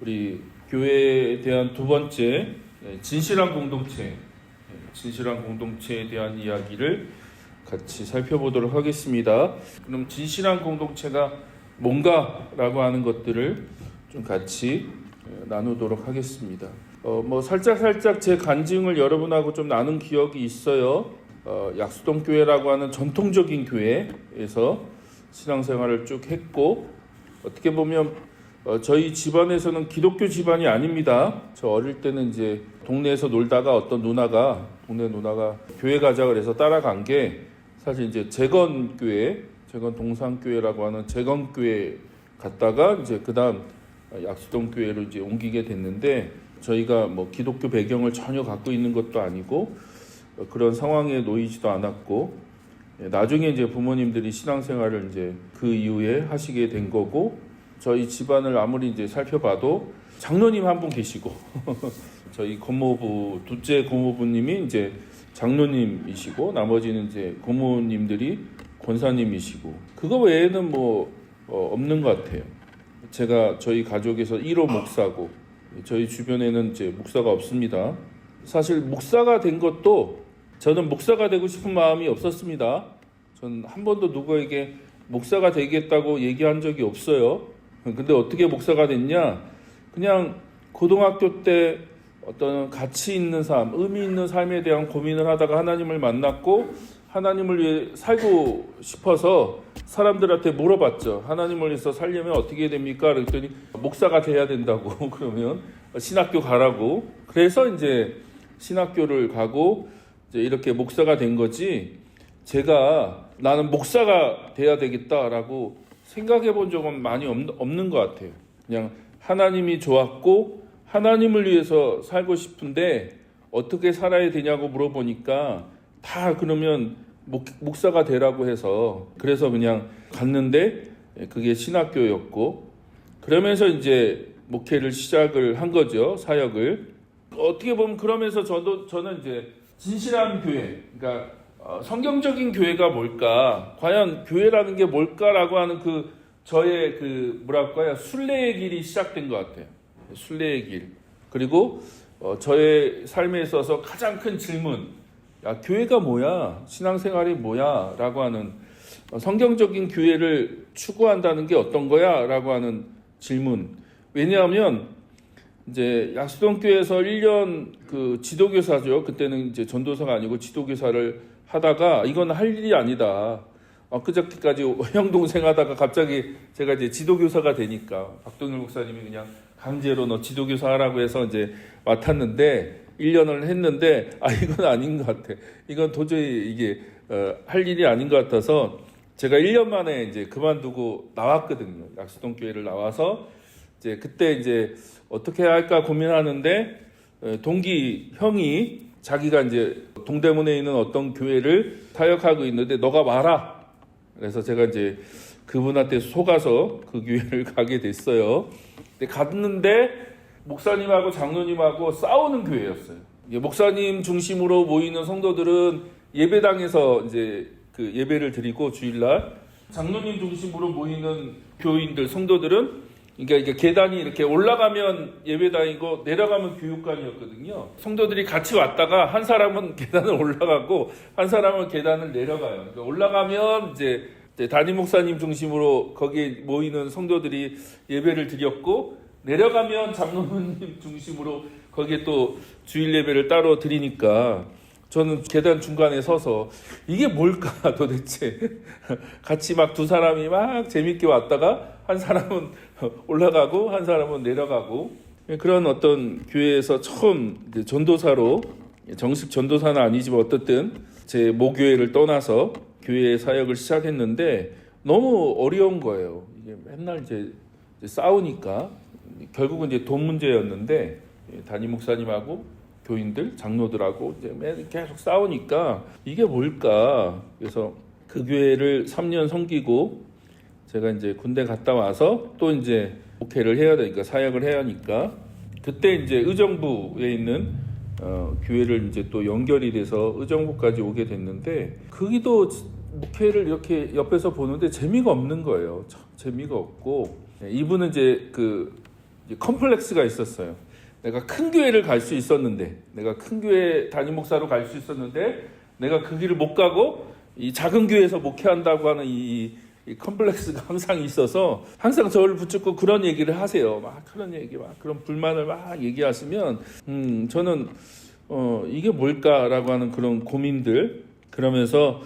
우리 교회에 대한 두 번째 진실한 공동체에 대한 이야기를 같이 살펴보도록 하겠습니다. 그럼 진실한 공동체가 뭔가라고 하는 것들을 좀 같이 나누도록 하겠습니다. 살짝 제 간증을 여러분하고 좀 나눈 기억이 있어요. 약수동 교회라고 하는 전통적인 교회에서 신앙생활을 쭉 했고, 어떻게 보면 저희 집안에서는 기독교 집안이 아닙니다. 저 어릴 때는 이제 동네에서 놀다가 어떤 동네 누나가 교회 가자 그래서 따라간 게 사실 이제 재건 동산교회라고 하는 재건교회 갔다가 이제 그다음 약수동 교회로 이제 옮기게 됐는데, 저희가 기독교 배경을 전혀 갖고 있는 것도 아니고 그런 상황에 놓이지도 않았고, 나중에 이제 부모님들이 신앙생활을 이제 그 이후에 하시게 된 거고, 저희 집안을 아무리 이제 살펴봐도 장로님 한 분 계시고 저희 둘째 고모부님이 이제 장로님이시고, 나머지는 이제 고모님들이 권사님이시고, 그거 외에는 없는 것 같아요. 제가 저희 가족에서 1호 목사고, 저희 주변에는 이제 목사가 없습니다. 사실 목사가 된 것도 저는 목사가 되고 싶은 마음이 없었습니다. 저는 한 번도 누구에게 목사가 되겠다고 얘기한 적이 없어요. 근데 어떻게 목사가 됐냐? 그냥 고등학교 때 어떤 가치 있는 삶, 의미 있는 삶에 대한 고민을 하다가 하나님을 만났고, 하나님을 위해 살고 싶어서 사람들한테 물어봤죠. 하나님을 위해서 살려면 어떻게 됩니까? 그랬더니 목사가 돼야 된다고 그러면 신학교 가라고. 그래서 이제 신학교를 가고 이제 이렇게 목사가 된 거지, 제가 나는 목사가 돼야 되겠다라고 생각해 본 적은 많이 없는 것 같아요. 그냥 하나님이 좋았고 하나님을 위해서 살고 싶은데 어떻게 살아야 되냐고 물어보니까 다 그러면 목사가 되라고 해서, 그래서 그냥 갔는데 그게 신학교였고, 그러면서 이제 목회를 시작을 한 거죠. 사역을. 어떻게 보면 그러면서 저는 이제 진실한 교회, 그러니까 성경적인 교회가 뭘까, 과연 교회라는 게 뭘까라고 하는 저의 순례의 길이 시작된 것 같아요. 순례의 길. 그리고 저의 삶에 있어서 가장 큰 질문, 교회가 뭐야? 신앙생활이 뭐야? 라고 하는, 성경적인 교회를 추구한다는 게 어떤 거야? 라고 하는 질문. 왜냐하면 이제 약수동 교회에서 1년 지도교사죠. 그때는 이제 전도사가 아니고 지도교사를 하다가 이건 할 일이 아니다. 그저께까지 형 동생 하다가 갑자기 제가 이제 지도교사가 되니까 박동일 목사님이 그냥 강제로 너 지도교사 하라고 해서 이제 맡았는데, 1년을 했는데 이건 아닌 것 같아. 이건 도저히 이게 할 일이 아닌 것 같아서 제가 1년 만에 이제 그만두고 나왔거든요. 약수동 교회를 나와서 이제 그때 이제 어떻게 해야 할까 고민하는데, 동기 형이 자기가 이제 동대문에 있는 어떤 교회를 사역하고 있는데 너가 와라. 그래서 제가 이제 그분한테 속아서 그 교회를 가게 됐어요. 근데 갔는데 목사님하고 장로님하고 싸우는 교회였어요. 목사님 중심으로 모이는 성도들은 예배당에서 이제 예배를 드리고 주일날, 장로님 중심으로 모이는 교인들, 성도들은 그러니까 계단이 이렇게 올라가면 예배당이고 내려가면 교육관이었거든요. 성도들이 같이 왔다가 한 사람은 계단을 올라가고 한 사람은 계단을 내려가요. 그러니까 올라가면 이제 담임 목사님 중심으로 거기에 모이는 성도들이 예배를 드렸고, 내려가면 장로님 중심으로 거기에 또 주일 예배를 따로 드리니까 저는 계단 중간에 서서 이게 뭘까 도대체. 같이 두 사람이 재밌게 왔다가 한 사람은 올라가고 한 사람은 내려가고, 그런 어떤 교회에서 처음 전도사로, 정식 전도사는 아니지만 어쨌든 제 모교회를 떠나서 교회 사역을 시작했는데 너무 어려운 거예요. 이게 맨날 이제 싸우니까 결국은 이제 돈 문제였는데, 담임 목사님하고 교인들, 장로들하고 이제 계속 싸우니까 이게 뭘까. 그래서 그 교회를 3년 섬기고 제가 이제 군대 갔다 와서 또 이제 목회를 해야 되니까, 사역을 해야 하니까, 그때 이제 의정부에 있는 교회를 이제 또 연결이 돼서 의정부까지 오게 됐는데, 거기도 목회를 이렇게 옆에서 보는데 재미가 없는 거예요. 참 재미가 없고, 이분은 이제 이제 컴플렉스가 있었어요. 내가 큰 교회를 갈 수 있었는데, 내가 큰 교회 담임 목사로 갈 수 있었는데, 내가 그 길을 못 가고 이 작은 교회에서 목회한다고 하는 이 컴플렉스가 항상 있어서 항상 저를 붙잡고 그런 얘기를 하세요. 막 그런 얘기, 막 그런 불만을 막 얘기하시면 저는 이게 뭘까라고 하는 그런 고민들, 그러면서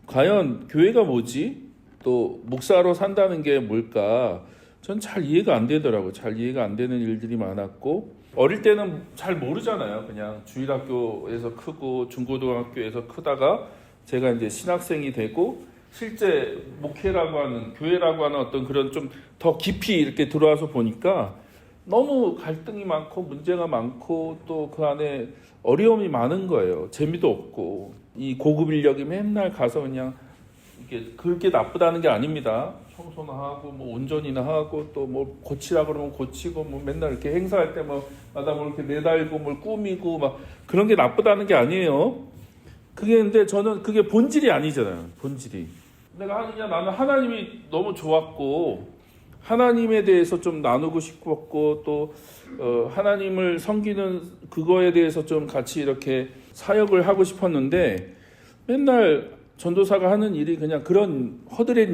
과연 교회가 뭐지? 또 목사로 산다는 게 뭘까? 전 잘 이해가 안 되더라고요. 잘 이해가 안 되는 일들이 많았고, 어릴 때는 잘 모르잖아요. 그냥 주일학교에서 크고 중고등학교에서 크다가 제가 이제 신학생이 되고 실제 목회라고 하는, 교회라고 하는 어떤 그런 좀 더 깊이 이렇게 들어와서 보니까 너무 갈등이 많고 문제가 많고 또 그 안에 어려움이 많은 거예요. 재미도 없고, 이 고급 인력이 맨날 가서 그냥 이게 그렇게 나쁘다는 게 아닙니다. 청소나 하고 뭐 운전이나 하고 또 뭐 고치라 그러면 고치고 뭐 맨날 이렇게 행사할 때 뭐 마다 뭐 이렇게 매달고 뭘 꾸미고 막 그런 게 나쁘다는 게 아니에요. 그게 근데 저는 그게 본질이 아니잖아요. 본질이. 내가 하느냐, 나는 하나님이 너무 좋았고 하나님에 대해서 좀 나누고 싶었고 또 하나님을 섬기는 그거에 대해서 좀 같이 이렇게 사역을 하고 싶었는데 맨날 전도사가 하는 일이 그냥 그런 허드렛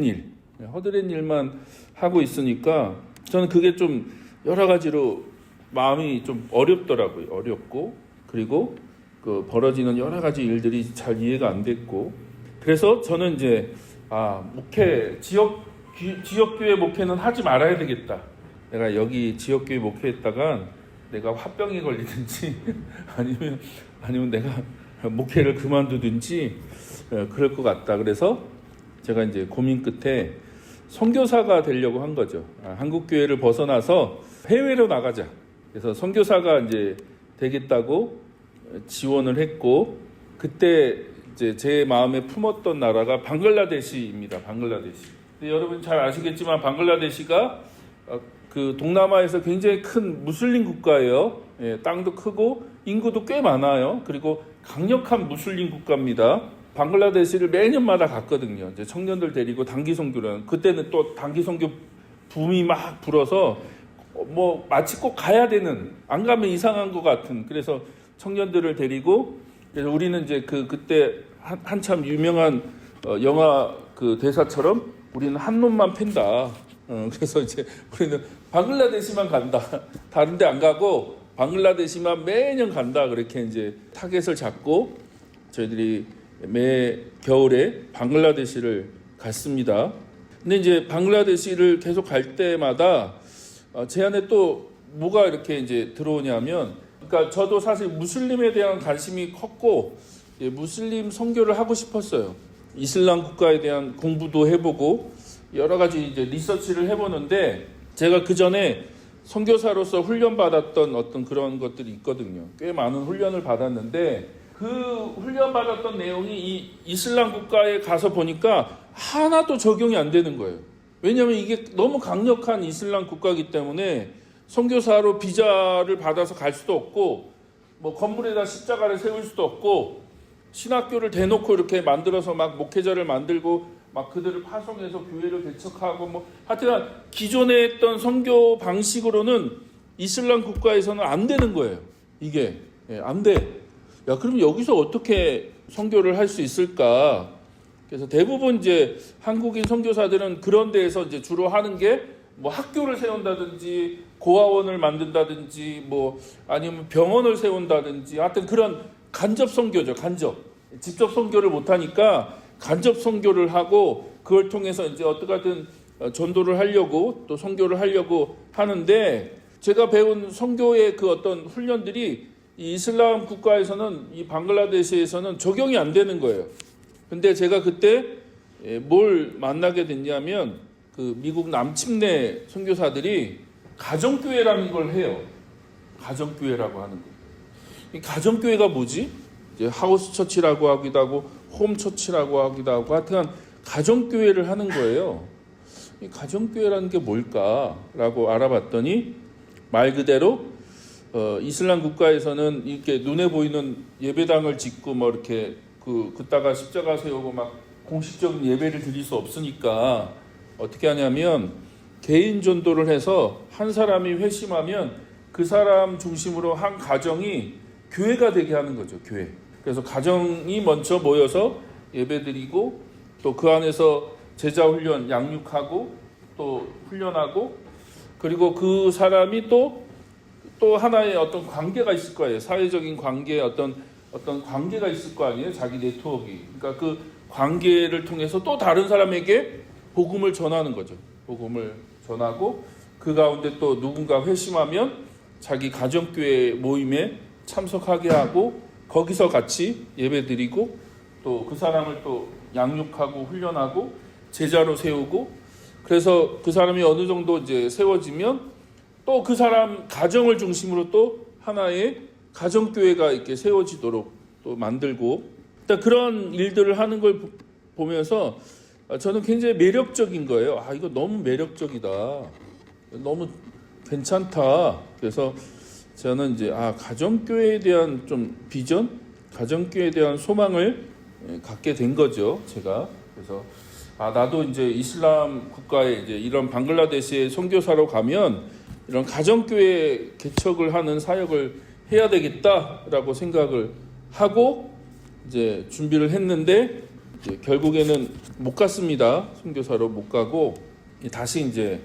일만 하고 있으니까 저는 그게 좀 여러 가지로 마음이 좀 어렵더라고요. 어렵고, 그리고 그 벌어지는 여러 가지 일들이 잘 이해가 안 됐고, 그래서 저는 이제 목회, 지역교회 목회는 하지 말아야 되겠다. 내가 여기 지역교회 목회했다간 내가 화병에 걸리든지 아니면 내가 목회를 그만두든지 그럴 것 같다. 그래서 제가 이제 고민 끝에 선교사가 되려고 한 거죠. 한국 교회를 벗어나서 해외로 나가자. 그래서 선교사가 이제 되겠다고 지원을 했고, 그때 이제 제 마음에 품었던 나라가 방글라데시입니다. 방글라데시. 여러분 잘 아시겠지만 방글라데시가 그 동남아에서 굉장히 큰 무슬림 국가예요. 예, 땅도 크고 인구도 꽤 많아요. 그리고 강력한 무슬림 국가입니다. 방글라데시를 매년마다 갔거든요. 이제 청년들 데리고 단기 선교를. 그때는 또 단기 선교 붐이 막 불어서 뭐 마치 꼭 가야 되는, 안 가면 이상한 것 같은, 그래서 청년들을 데리고, 그래서 우리는 이제 그때 한참 유명한 영화 그 대사처럼 우리는 한 놈만 팬다. 그래서 이제 우리는 방글라데시만 간다. 다른 데 안 가고 방글라데시만 매년 간다. 그렇게 이제 타겟을 잡고 저희들이 매 겨울에 방글라데시를 갔습니다. 근데 이제 방글라데시를 계속 갈 때마다 제 안에 또 뭐가 이렇게 이제 들어오냐면, 그러니까 저도 사실 무슬림에 대한 관심이 컸고 무슬림 선교를 하고 싶었어요. 이슬람 국가에 대한 공부도 해보고 여러 가지 이제 리서치를 해보는데, 제가 그 전에 선교사로서 훈련받았던 어떤 그런 것들이 있거든요. 꽤 많은 훈련을 받았는데 그 훈련받았던 내용이 이 이슬람 국가에 가서 보니까 하나도 적용이 안 되는 거예요. 왜냐하면 이게 너무 강력한 이슬람 국가이기 때문에 선교사로 비자를 받아서 갈 수도 없고, 뭐 건물에다 십자가를 세울 수도 없고, 신학교를 대놓고 이렇게 만들어서 막 목회자를 만들고 막 그들을 파송해서 교회를 개척하고 뭐 하여튼 기존에 했던 선교 방식으로는 이슬람 국가에서는 안 되는 거예요. 이게 안 돼. 야, 그럼 여기서 어떻게 선교를 할 수 있을까? 그래서 대부분 이제 한국인 선교사들은 그런 데에서 이제 주로 하는 게 뭐 학교를 세운다든지 고아원을 만든다든지 뭐 아니면 병원을 세운다든지, 하여튼 그런 간접 선교죠. 간접. 직접 선교를 못 하니까 간접 선교를 하고 그걸 통해서 이제 어떻게든 전도를 하려고 또 선교를 하려고 하는데, 제가 배운 선교의 그 어떤 훈련들이 이 이슬람 국가에서는, 이 방글라데시에서는 적용이 안 되는 거예요. 근데 제가 그때 뭘 만나게 됐냐면, 그 미국 남침내 선교사들이 가정교회라는 걸 해요. 가정교회라고 하는 거. 이 가정교회가 뭐지? 이제 하우스 처치라고 하기도 하고 홈 처치라고 하기도 하고, 하여튼 가정교회를 하는 거예요. 이 가정교회라는 게 뭘까라고 알아봤더니 말 그대로 이슬람 국가에서는 이렇게 눈에 보이는 예배당을 짓고 뭐 이렇게 그따가 십자가 세우고 막 공식적인 예배를 드릴 수 없으니까 어떻게 하냐면 개인 전도를 해서 한 사람이 회심하면 그 사람 중심으로 한 가정이 교회가 되게 하는 거죠. 교회. 그래서 가정이 먼저 모여서 예배드리고 또 그 안에서 제자 훈련 양육하고 또 훈련하고 그리고 그 사람이 또 하나의 어떤 관계가 있을 거예요. 사회적인 관계 어떤 관계가 있을 거 아니에요. 자기 네트워크. 그러니까 그 관계를 통해서 또 다른 사람에게 복음을 전하는 거죠. 복음을 전하고 그 가운데 또 누군가 회심하면 자기 가정교회 모임에 참석하게 하고 거기서 같이 예배드리고 또 그 사람을 또 양육하고 훈련하고 제자로 세우고 그래서 그 사람이 어느 정도 이제 세워지면 또 그 사람 가정을 중심으로 또 하나의 가정교회가 이렇게 세워지도록 또 만들고 그런 일들을 하는 걸 보면서 저는 굉장히 매력적인 거예요. 이거 너무 매력적이다. 너무 괜찮다. 그래서 저는 이제 가정교회에 대한 좀 비전, 가정교회에 대한 소망을 갖게 된 거죠. 제가. 그래서 나도 이제 이슬람 국가에 이제 이런 방글라데시에 선교사로 가면 이런 가정교회 개척을 하는 사역을 해야 되겠다라고 생각을 하고 이제 준비를 했는데 이제 결국에는 못 갔습니다. 선교사로 못 가고 다시 이제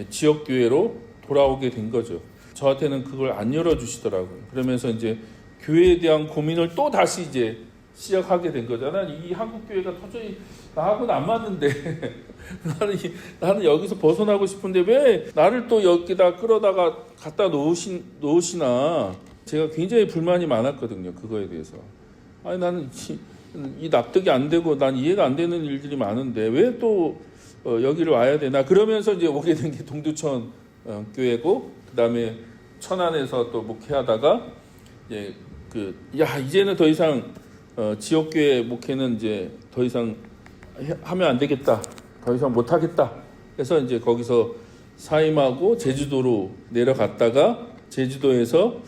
지역교회로 돌아오게 된 거죠. 저한테는 그걸 안 열어주시더라고요. 그러면서 이제 교회에 대한 고민을 또 다시 이제 시작하게 된 거잖아. 이 한국 교회가 도저히 나하고는 안 맞는데 나는 여기서 벗어나고 싶은데 왜 나를 또 여기다 끌어다가 갖다 놓으시나. 제가 굉장히 불만이 많았거든요. 그거에 대해서. 나는 이 납득이 안 되고 난 이해가 안 되는 일들이 많은데 왜 또 여기를 와야 되나. 그러면서 이제 오게 된 게 동두천 교회고 그다음에 천안에서 또 목회하다가 이제는 더 이상 지역교회 목회는 이제 더 이상 하면 안 되겠다. 더 이상 못 하겠다. 그래서 이제 거기서 사임하고 제주도로 내려갔다가 제주도에서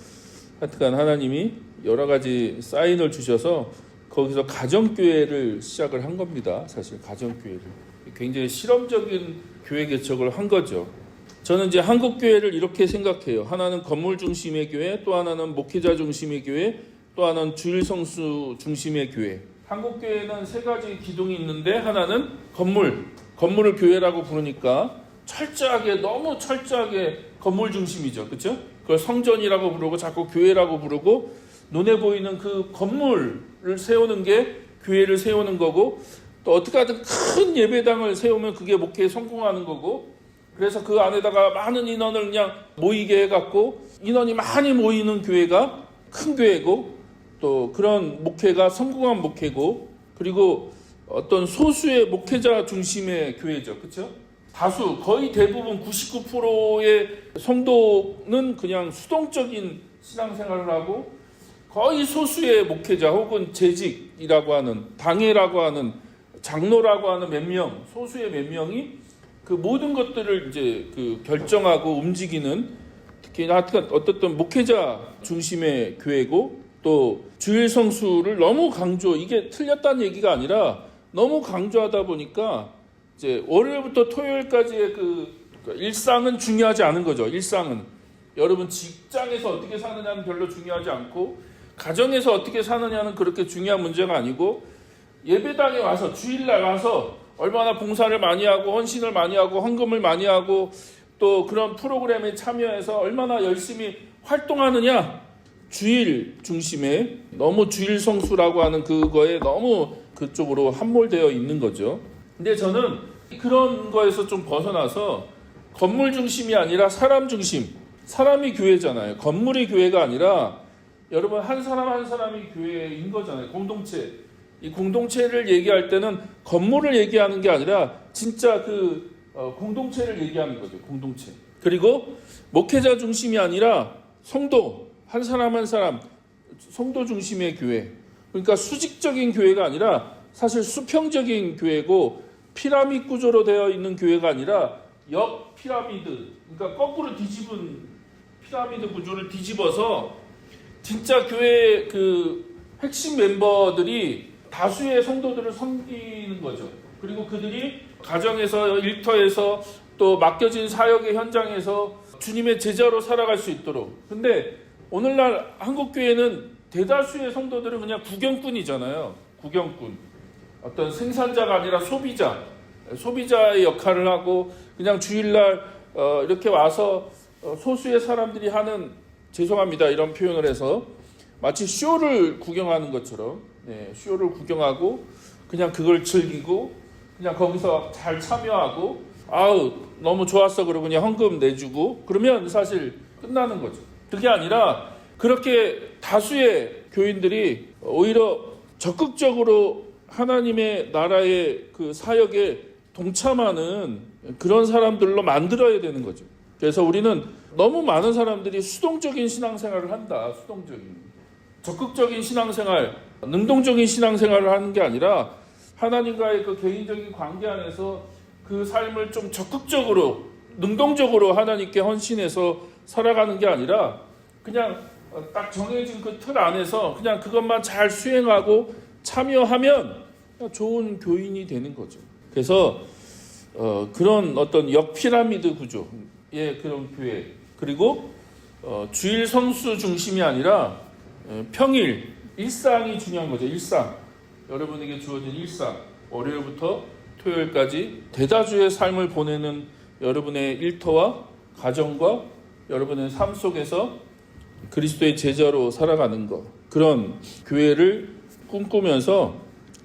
하여튼 하나님이 여러 가지 사인을 주셔서 거기서 가정교회를 시작을 한 겁니다. 사실 가정교회를. 굉장히 실험적인 교회 개척을 한 거죠. 저는 이제 한국 교회를 이렇게 생각해요. 하나는 건물 중심의 교회, 또 하나는 목회자 중심의 교회, 또 하나는 주일 성수 중심의 교회. 한국 교회는 세 가지 기둥이 있는데 하나는 건물을 교회라고 부르니까 너무 철저하게 건물 중심이죠. 그렇죠? 그걸 성전이라고 부르고 자꾸 교회라고 부르고 눈에 보이는 그 건물을 세우는 게 교회를 세우는 거고 또 어떻게 하든 큰 예배당을 세우면 그게 목회에 성공하는 거고 그래서 그 안에다가 많은 인원을 그냥 모이게 해갖고 인원이 많이 모이는 교회가 큰 교회고 또 그런 목회가 성공한 목회고 그리고 어떤 소수의 목회자 중심의 교회죠. 그렇죠? 다수 거의 대부분 99%의 성도는 그냥 수동적인 신앙생활을 하고 거의 소수의 목회자 혹은 재직이라고 하는 당회라고 하는 장로라고 하는 몇 명, 소수의 몇 명이 그 모든 것들을 이제 그 결정하고 움직이는 특히 어떤 목회자 중심의 교회고 또 주일 성수를 너무 이게 틀렸다는 얘기가 아니라 너무 강조하다 보니까 이제 월요일부터 토요일까지의 그 일상은 중요하지 않은 거죠. 일상은 여러분 직장에서 어떻게 사느냐는 별로 중요하지 않고 가정에서 어떻게 사느냐는 그렇게 중요한 문제가 아니고 예배당에 와서 주일날 와서 얼마나 봉사를 많이 하고 헌신을 많이 하고 헌금을 많이 하고 또 그런 프로그램에 참여해서 얼마나 열심히 활동하느냐. 주일 중심에 너무 주일 성수라고 하는 그거에 너무 그쪽으로 함몰되어 있는 거죠. 근데 저는 그런 거에서 좀 벗어나서 건물 중심이 아니라 사람 중심. 사람이 교회잖아요. 건물이 교회가 아니라 여러분 한 사람 한 사람이 교회인 거잖아요. 공동체. 이 공동체를 얘기할 때는 건물을 얘기하는 게 아니라 진짜 공동체를 얘기하는 거죠. 공동체. 그리고 목회자 중심이 아니라 성도 한 사람 한 사람 성도 중심의 교회. 그러니까 수직적인 교회가 아니라 사실 수평적인 교회고 피라미드 구조로 되어 있는 교회가 아니라 역 피라미드. 그러니까 거꾸로 뒤집은 피라미드 구조를 뒤집어서 진짜 교회의 그 핵심 멤버들이 다수의 성도들을 섬기는 거죠. 그리고 그들이 가정에서 일터에서 또 맡겨진 사역의 현장에서 주님의 제자로 살아갈 수 있도록. 근데 오늘날 한국교회는 대다수의 성도들은 그냥 구경꾼이잖아요. 구경꾼. 어떤 생산자가 아니라 소비자의 역할을 하고 그냥 주일날 이렇게 와서 소수의 사람들이 하는, 죄송합니다 이런 표현을 해서, 마치 쇼를 구경하는 것처럼, 쇼를 구경하고 그냥 그걸 즐기고 그냥 거기서 잘 참여하고 아우 너무 좋았어 그러고 그냥 헌금 내주고 그러면 사실 끝나는 거죠. 그게 아니라 그렇게 다수의 교인들이 오히려 적극적으로 하나님의 나라의 그 사역에 동참하는 그런 사람들로 만들어야 되는 거죠. 그래서 우리는 너무 많은 사람들이 수동적인 신앙생활을 한다. 적극적인 신앙생활, 능동적인 신앙생활을 하는 게 아니라 하나님과의 그 개인적인 관계 안에서 그 삶을 좀 적극적으로, 능동적으로 하나님께 헌신해서 살아가는 게 아니라 그냥 딱 정해진 그 틀 안에서 그냥 그것만 잘 수행하고 참여하면 좋은 교인이 되는 거죠. 그래서 그런 어떤 역피라미드 구조의 그런 교회, 그리고 주일 성수 중심이 아니라 평일, 일상이 중요한 거죠. 일상, 여러분에게 주어진 일상, 월요일부터 토요일까지 대다수의 삶을 보내는 여러분의 일터와 가정과 여러분의 삶 속에서 그리스도의 제자로 살아가는 것, 그런 교회를 꿈꾸면서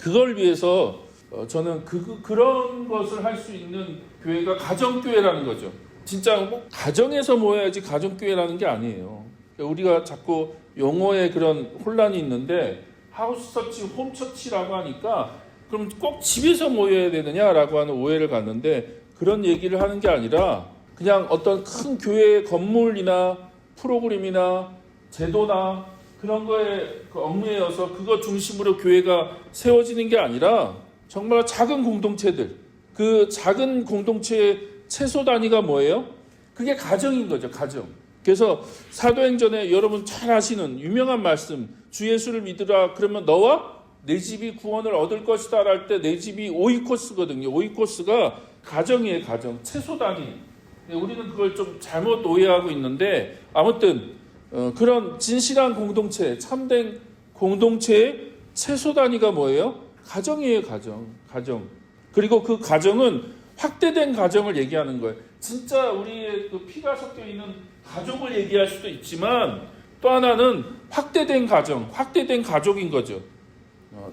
그걸 위해서 저는 그런 것을 할 수 있는 교회가 가정교회라는 거죠. 진짜 뭐 가정에서 모여야지 가정교회라는 게 아니에요. 우리가 자꾸 용어에 그런 혼란이 있는데 하우스처치, 홈처치라고 하니까 그럼 꼭 집에서 모여야 되느냐라고 하는 오해를 갖는데, 그런 얘기를 하는 게 아니라 그냥 어떤 큰 교회의 건물이나 프로그램이나 제도나 그런 거에 얽매여서 그거 중심으로 교회가 세워지는 게 아니라 정말 작은 공동체들, 그 작은 공동체의 최소 단위가 뭐예요? 그게 가정인 거죠. 가정. 그래서 사도행전에 여러분 잘 아시는 유명한 말씀, 주 예수를 믿으라 그러면 너와 내 집이 구원을 얻을 것이다 할 때 내 집이 오이코스거든요. 오이코스가 가정이에요. 가정. 최소 단위. 우리는 그걸 좀 잘못 오해하고 있는데, 아무튼 그런 진실한 공동체, 참된 공동체의 최소 단위가 뭐예요? 가정이에요. 가정. 그리고 그 가정은 확대된 가정을 얘기하는 거예요. 진짜 우리의 그 피가 섞여 있는 가족을 얘기할 수도 있지만, 또 하나는 확대된 가정, 확대된 가족인 거죠.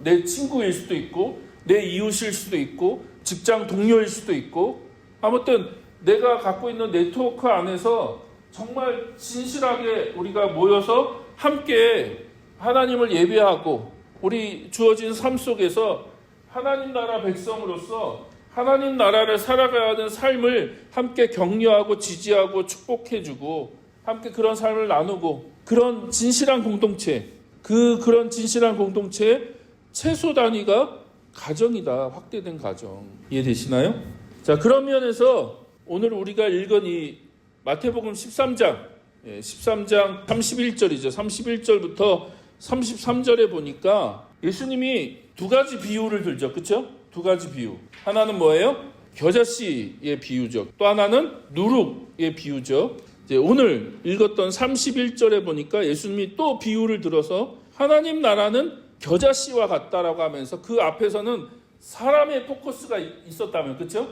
내 친구일 수도 있고, 내 이웃일 수도 있고, 직장 동료일 수도 있고, 아무튼 내가 갖고 있는 네트워크 안에서 정말 진실하게 우리가 모여서 함께 하나님을 예배하고 우리 주어진 삶 속에서 하나님 나라 백성으로서 하나님 나라를 살아가야 하는 삶을 함께 격려하고 지지하고 축복해주고 함께 그런 삶을 나누고, 그런 진실한 공동체, 그런 진실한 공동체의 최소 단위가 가정이다. 확대된 가정. 이해되시나요? 자, 그런 면에서 오늘 우리가 읽은 이 마태복음 13장 31절이죠. 31절부터 33절에 보니까 예수님이 두 가지 비유를 들죠. 그렇죠? 두 가지 비유. 하나는 뭐예요? 겨자씨의 비유죠. 또 하나는 누룩의 비유죠. 이제 오늘 읽었던 31절에 보니까 예수님이 또 비유를 들어서 하나님 나라는 겨자씨와 같다라고 하면서 그 앞에서는 사람의 포커스가 있었다면, 그렇죠?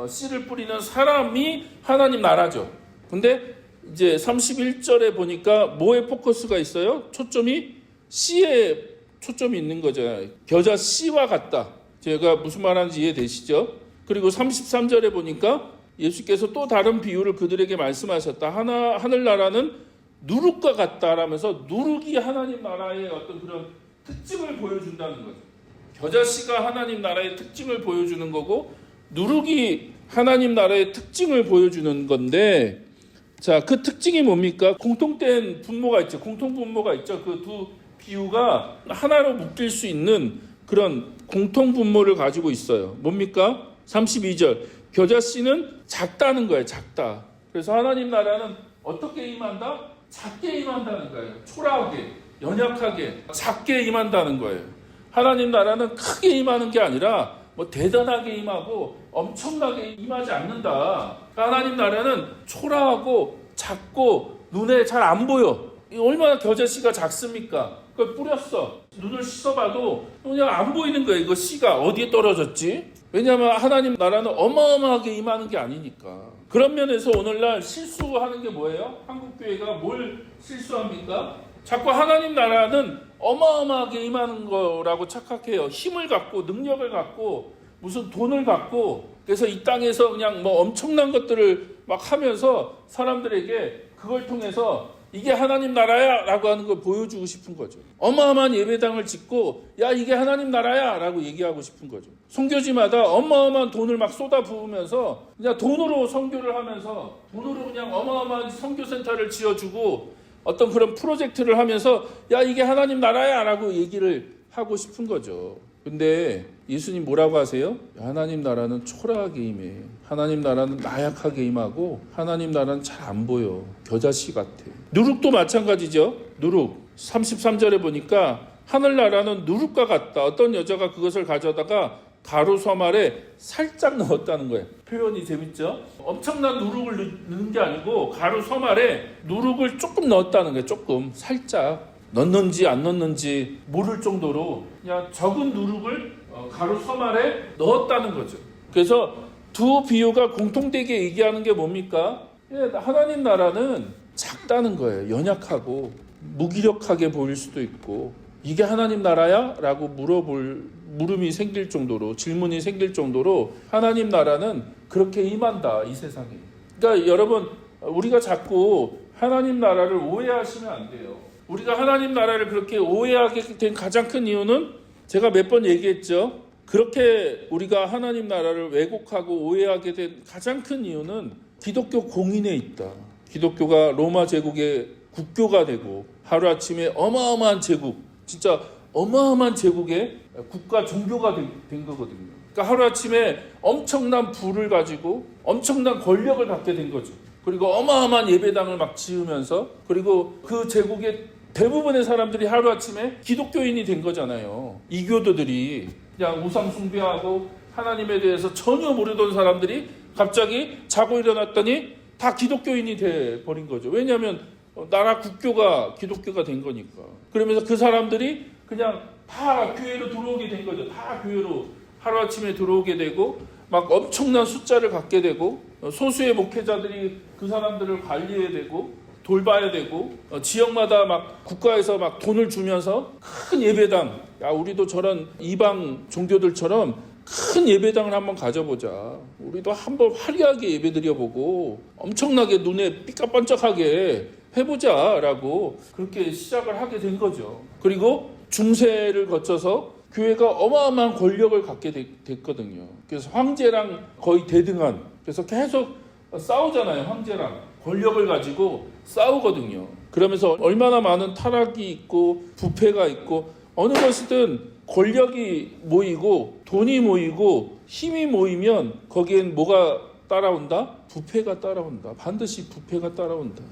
씨를 뿌리는 사람이 하나님 나라죠. 근데 이제 31절에 보니까 뭐에 포커스가 있어요? 초점이 씨에 초점이 있는 거죠. 겨자씨와 같다. 제가 무슨 말하는지 이해되시죠? 그리고 33절에 보니까 예수께서 또 다른 비유를 그들에게 말씀하셨다. 하늘나라는 누룩과 같다라면서 누룩이 하나님 나라의 어떤 그런 특징을 보여준다는 거죠. 겨자씨가 하나님 나라의 특징을 보여주는 거고 누룩이 하나님 나라의 특징을 보여주는 건데, 자, 그 특징이 뭡니까? 공통된 분모가 있죠. 공통분모가 있죠. 그 두 비유가 하나로 묶일 수 있는 그런 공통분모를 가지고 있어요. 뭡니까? 32절. 겨자씨는 작다는 거예요. 작다. 그래서 하나님 나라는 어떻게 임한다? 작게 임한다는 거예요. 초라하게, 연약하게, 작게 임한다는 거예요. 하나님 나라는 크게 임하는 게 아니라 뭐 대단하게 임하고 엄청나게 임하지 않는다. 하나님 나라는 초라하고 작고 눈에 잘 안 보여. 얼마나 겨자씨가 작습니까? 그걸 뿌렸어. 눈을 씻어봐도 그냥 안 보이는 거예요. 이거 씨가 어디에 떨어졌지? 왜냐하면 하나님 나라는 어마어마하게 임하는 게 아니니까. 그런 면에서 오늘날 실수하는 게 뭐예요? 한국교회가 뭘 실수합니까? 자꾸 하나님 나라는 어마어마하게 임하는 거라고 착각해요. 힘을 갖고 능력을 갖고 무슨 돈을 갖고 그래서 이 땅에서 그냥 뭐 엄청난 것들을 막 하면서 사람들에게 그걸 통해서 이게 하나님 나라야 라고 하는 걸 보여주고 싶은 거죠. 어마어마한 예배당을 짓고 야 이게 하나님 나라야 라고 얘기하고 싶은 거죠. 선교지마다 어마어마한 돈을 막 쏟아 부으면서 그냥 돈으로 선교를 하면서 돈으로 그냥 어마어마한 선교센터를 지어주고 어떤 그런 프로젝트를 하면서 야 이게 하나님 나라야 라고 얘기를 하고 싶은 거죠. 근데 예수님 뭐라고 하세요? 하나님 나라는 초라하게 임해. 하나님 나라는 나약하게 임하고 하나님 나라는 잘 안 보여. 겨자씨 같아. 누룩도 마찬가지죠. 누룩 33절에 보니까 하늘나라는 누룩과 같다. 어떤 여자가 그것을 가져다가 가루 서말에 살짝 넣었다는 거예요. 표현이 재밌죠? 엄청난 누룩을 넣는 게 아니고 가루 서말에 누룩을 조금 넣었다는 거예요. 조금 살짝 넣는지 안 넣는지 모를 정도로 그냥 적은 누룩을 가루 서말에 넣었다는 거죠. 그래서 두 비유가 공통되게 얘기하는 게 뭡니까? 하나님 나라는 작다는 거예요. 연약하고 무기력하게 보일 수도 있고 이게 하나님 나라야? 라고 물음이 생길 정도로 질문이 생길 정도로 하나님 나라는 그렇게 임한다 이 세상에. 그러니까 여러분 우리가 자꾸 하나님 나라를 오해하시면 안 돼요. 우리가 하나님 나라를 그렇게 오해하게 된 가장 큰 이유는 제가 몇 번 얘기했죠. 그렇게 우리가 하나님 나라를 왜곡하고 오해하게 된 가장 큰 이유는 기독교 공인에 있다. 기독교가 로마 제국의 국교가 되고 하루아침에 어마어마한 제국, 진짜 어마어마한 제국의 국가 종교가 된 거거든요. 그러니까 하루아침에 엄청난 부를 가지고 엄청난 권력을 갖게 된 거죠. 그리고 어마어마한 예배당을 막 지으면서 그리고 그 제국의 대부분의 사람들이 하루아침에 기독교인이 된 거잖아요. 이교도들이 그냥 우상 숭배하고 하나님에 대해서 전혀 모르던 사람들이 갑자기 자고 일어났더니 다 기독교인이 돼버린 거죠. 왜냐하면 나라 국교가 기독교가 된 거니까. 그러면서 그 사람들이 그냥 다 교회로 들어오게 된 거죠. 다 교회로 하루아침에 들어오게 되고 막 엄청난 숫자를 갖게 되고 소수의 목회자들이 그 사람들을 관리해야 되고 돌봐야 되고 지역마다 막 국가에서 막 돈을 주면서 큰 예배당, 야 우리도 저런 이방 종교들처럼 큰 예배당을 한번 가져보자. 우리도 한번 화려하게 예배드려보고 엄청나게 눈에 삐까번쩍하게 해보자라고 그렇게 시작을 하게 된 거죠. 그리고 중세를 거쳐서 교회가 어마어마한 권력을 갖게 됐거든요. 그래서 황제랑 거의 대등한, 그래서 계속 싸우잖아요. 황제랑 권력을 가지고 싸우거든요. 그러면서 얼마나 많은 타락이 있고 부패가 있고 어느 것이든 권력이 모이고 돈이 모이고 힘이 모이면 거기엔 뭐가 따라온다? 부패가 따라온다. 반드시 부패가 따라온다.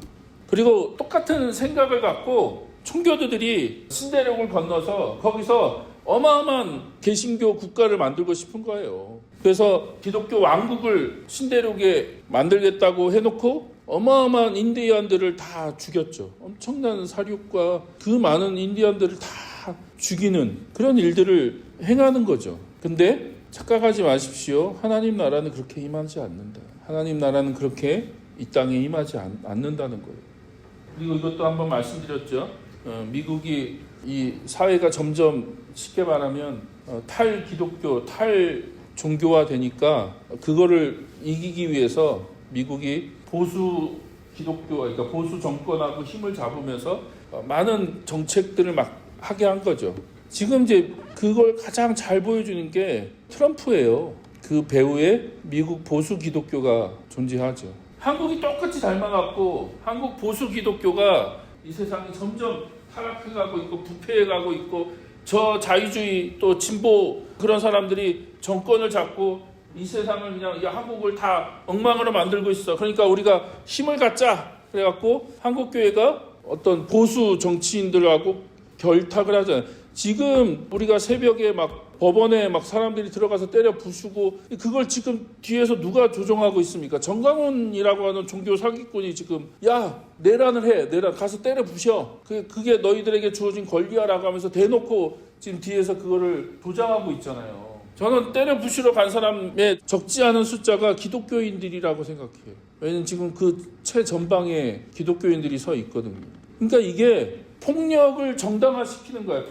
그리고 똑같은 생각을 갖고 총교도들이 신대륙을 건너서 거기서 어마어마한 개신교 국가를 만들고 싶은 거예요. 그래서 기독교 왕국을 신대륙에 만들겠다고 해놓고 어마어마한 인디안들을 다 죽였죠. 엄청난 사륙과 그 많은 인디안들을 다 죽이는 그런 일들을 행하는 거죠. 근데 착각하지 마십시오. 하나님 나라는 그렇게 임하지 않는다. 하나님 나라는 그렇게 이 땅에 임하지 않는다는 거예요. 그리고 이것도 한번 말씀드렸죠. 미국이 이 사회가 점점 쉽게 말하면 탈기독교, 탈종교화 되니까 그거를 이기기 위해서 미국이 보수 기독교, 그러니까 보수 정권하고 힘을 잡으면서 많은 정책들을 막 하게 한 거죠. 지금 이제 그걸 가장 잘 보여주는 게 트럼프예요. 그 배후에 미국 보수 기독교가 존재하죠. 한국이 똑같이 닮아갖고 한국 보수 기독교가 이 세상이 점점 타락해가고 있고 부패해가고 있고 저 자유주의 또 진보 그런 사람들이 정권을 잡고 이 세상을 그냥 이 한국을 다 엉망으로 만들고 있어. 그러니까 우리가 힘을 갖자. 그래갖고 한국교회가 어떤 보수 정치인들하고 결탁을 하잖아요. 지금 우리가 새벽에 막 법원에 막 사람들이 들어가서 때려 부수고 그걸 지금 뒤에서 누가 조종하고 있습니까? 정강훈이라고 하는 종교 사기꾼이 지금 야 내란을 해, 내란 가서 때려 부셔. 그게 너희들에게 주어진 권리야라고 하면서 대놓고 지금 뒤에서 그거를 도장하고 있잖아요. 저는 때려 부시러 간 사람의 적지 않은 숫자가 기독교인들이라고 생각해요. 왜냐면 지금 그 최전방에 기독교인들이 서 있거든요. 그러니까 이게 폭력을 정당화시키는 거예요.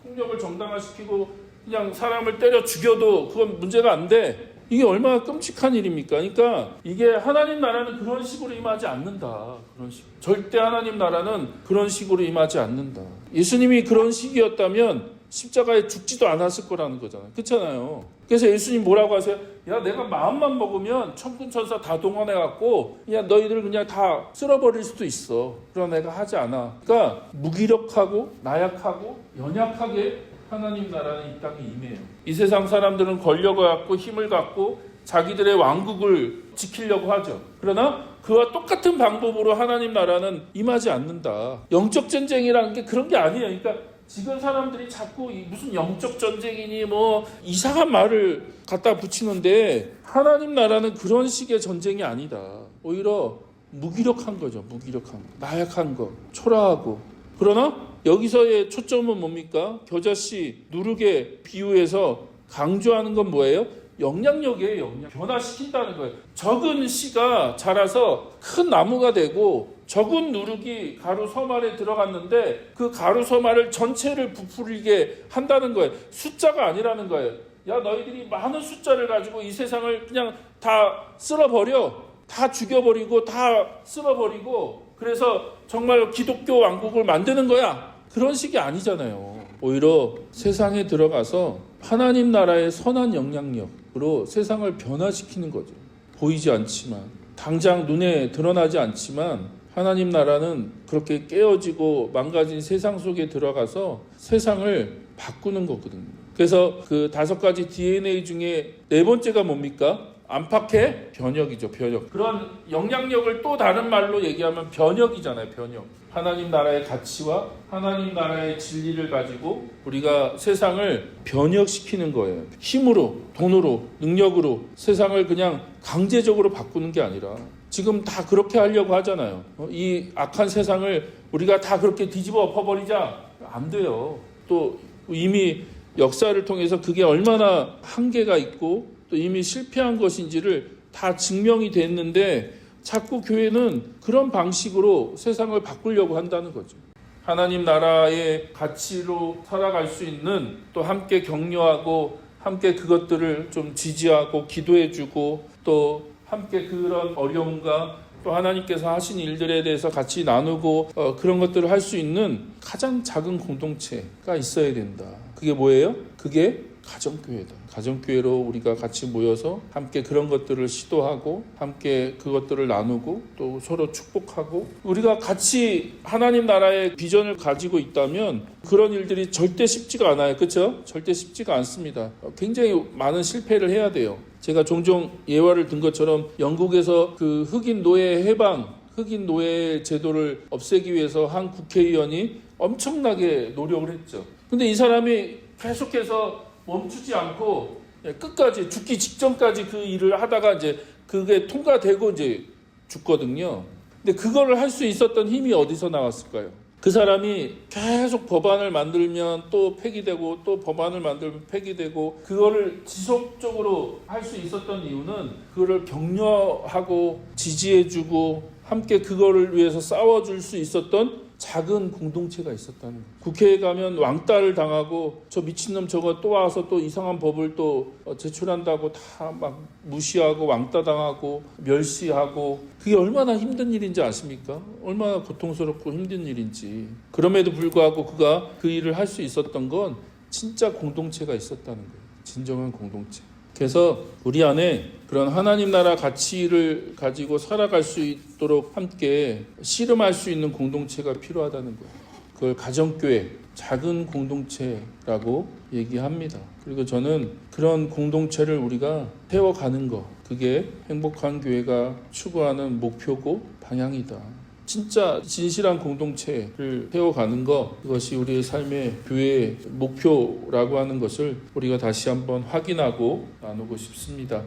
폭력을 정당화시키고 그냥 사람을 때려 죽여도 그건 문제가 안 돼. 이게 얼마나 끔찍한 일입니까? 그러니까 이게 하나님 나라는 그런 식으로 임하지 않는다. 그런 식. 절대 하나님 나라는 그런 식으로 임하지 않는다. 예수님이 그런 식이었다면 십자가에 죽지도 않았을 거라는 거잖아요. 그렇잖아요. 그래서 예수님 뭐라고 하세요? 야, 내가 마음만 먹으면 천군 천사 다 동원해갖고 그냥 너희들 그냥 다 쓸어버릴 수도 있어. 그러나 내가 하지 않아. 그러니까 무기력하고 나약하고 연약하게 하나님 나라는 이 땅에 임해요. 이 세상 사람들은 권력을 갖고 힘을 갖고 자기들의 왕국을 지키려고 하죠. 그러나 그와 똑같은 방법으로 하나님 나라는 임하지 않는다. 영적 전쟁이라는 게 그런 게 아니에요. 그러니까 지금 사람들이 자꾸 무슨 영적 전쟁이니 뭐 이상한 말을 갖다 붙이는데 하나님 나라는 그런 식의 전쟁이 아니다. 오히려 무기력한 거죠. 무기력한 거. 나약한 거. 초라하고. 그러나 여기서의 초점은 뭡니까? 겨자씨 누룩의 비유에서 강조하는 건 뭐예요? 영향력이에요. 영향. 변화시킨다는 거예요. 적은 씨가 자라서 큰 나무가 되고 적은 누룩이 가루 섬 안에 들어갔는데 그 가루 섬 안을 전체를 부풀리게 한다는 거예요. 숫자가 아니라는 거예요. 야, 너희들이 많은 숫자를 가지고 이 세상을 그냥 다 쓸어버려. 다 죽여버리고 다 쓸어버리고 그래서 정말 기독교 왕국을 만드는 거야. 그런 식이 아니잖아요. 오히려 세상에 들어가서 하나님 나라의 선한 영향력으로 세상을 변화시키는 거죠. 보이지 않지만 당장 눈에 드러나지 않지만 하나님 나라는 그렇게 깨어지고 망가진 세상 속에 들어가서 세상을 바꾸는 거거든요. 그래서 그 5가지 DNA 중에 4번째가 뭡니까? 안팎의 변혁이죠. 변혁. 그런 영향력을 또 다른 말로 얘기하면 변혁이잖아요. 변혁. 하나님 나라의 가치와 하나님 나라의 진리를 가지고 우리가 세상을 변혁시키는 거예요. 힘으로, 돈으로, 능력으로 세상을 그냥 강제적으로 바꾸는 게 아니라 지금 다 그렇게 하려고 하잖아요. 이 악한 세상을 우리가 다 그렇게 뒤집어 엎어버리자. 안 돼요. 또 이미 역사를 통해서 그게 얼마나 한계가 있고 또 이미 실패한 것인지를 다 증명이 됐는데 자꾸 교회는 그런 방식으로 세상을 바꾸려고 한다는 거죠. 하나님 나라의 가치로 살아갈 수 있는 또 함께 격려하고 함께 그것들을 좀 지지하고 기도해주고 또 함께 그런 어려움과 또 하나님께서 하신 일들에 대해서 같이 나누고 그런 것들을 할 수 있는 가장 작은 공동체가 있어야 된다. 그게 뭐예요? 그게 가정교회다. 가정교회로 우리가 같이 모여서 함께 그런 것들을 시도하고 함께 그것들을 나누고 또 서로 축복하고 우리가 같이 하나님 나라의 비전을 가지고 있다면 그런 일들이 절대 쉽지가 않아요. 그렇죠? 절대 쉽지가 않습니다. 굉장히 많은 실패를 해야 돼요. 제가 종종 예화를 든 것처럼 영국에서 그 흑인 노예 해방, 흑인 노예 제도를 없애기 위해서 한 국회의원이 엄청나게 노력을 했죠. 근데 이 사람이 계속해서 멈추지 않고 끝까지 죽기 직전까지 그 일을 하다가 이제 그게 통과되고 이제 죽거든요. 근데 그거를 할 수 있었던 힘이 어디서 나왔을까요? 그 사람이 계속 법안을 만들면 또 폐기되고 또 법안을 만들면 폐기되고 그거를 지속적으로 할 수 있었던 이유는 그거를 격려하고 지지해주고 함께 그거를 위해서 싸워줄 수 있었던 작은 공동체가 있었다는 거예요. 국회에 가면 왕따를 당하고 저 미친놈 저거 또 와서 또 이상한 법을 또 제출한다고 다 막 무시하고 왕따 당하고 멸시하고 그게 얼마나 힘든 일인지 아십니까? 얼마나 고통스럽고 힘든 일인지. 그럼에도 불구하고 그가 그 일을 할 수 있었던 건 진짜 공동체가 있었다는 거예요. 진정한 공동체. 그래서 우리 안에 그런 하나님 나라 가치를 가지고 살아갈 수 있도록 함께 씨름할 수 있는 공동체가 필요하다는 거예요. 그걸 가정교회, 작은 공동체라고 얘기합니다. 그리고 저는 그런 공동체를 우리가 세워가는 거, 그게 행복한 교회가 추구하는 목표고 방향이다. 진짜 진실한 공동체를 세워가는 것, 그것이 우리의 삶의 교회의 목표라고 하는 것을 우리가 다시 한번 확인하고 나누고 싶습니다.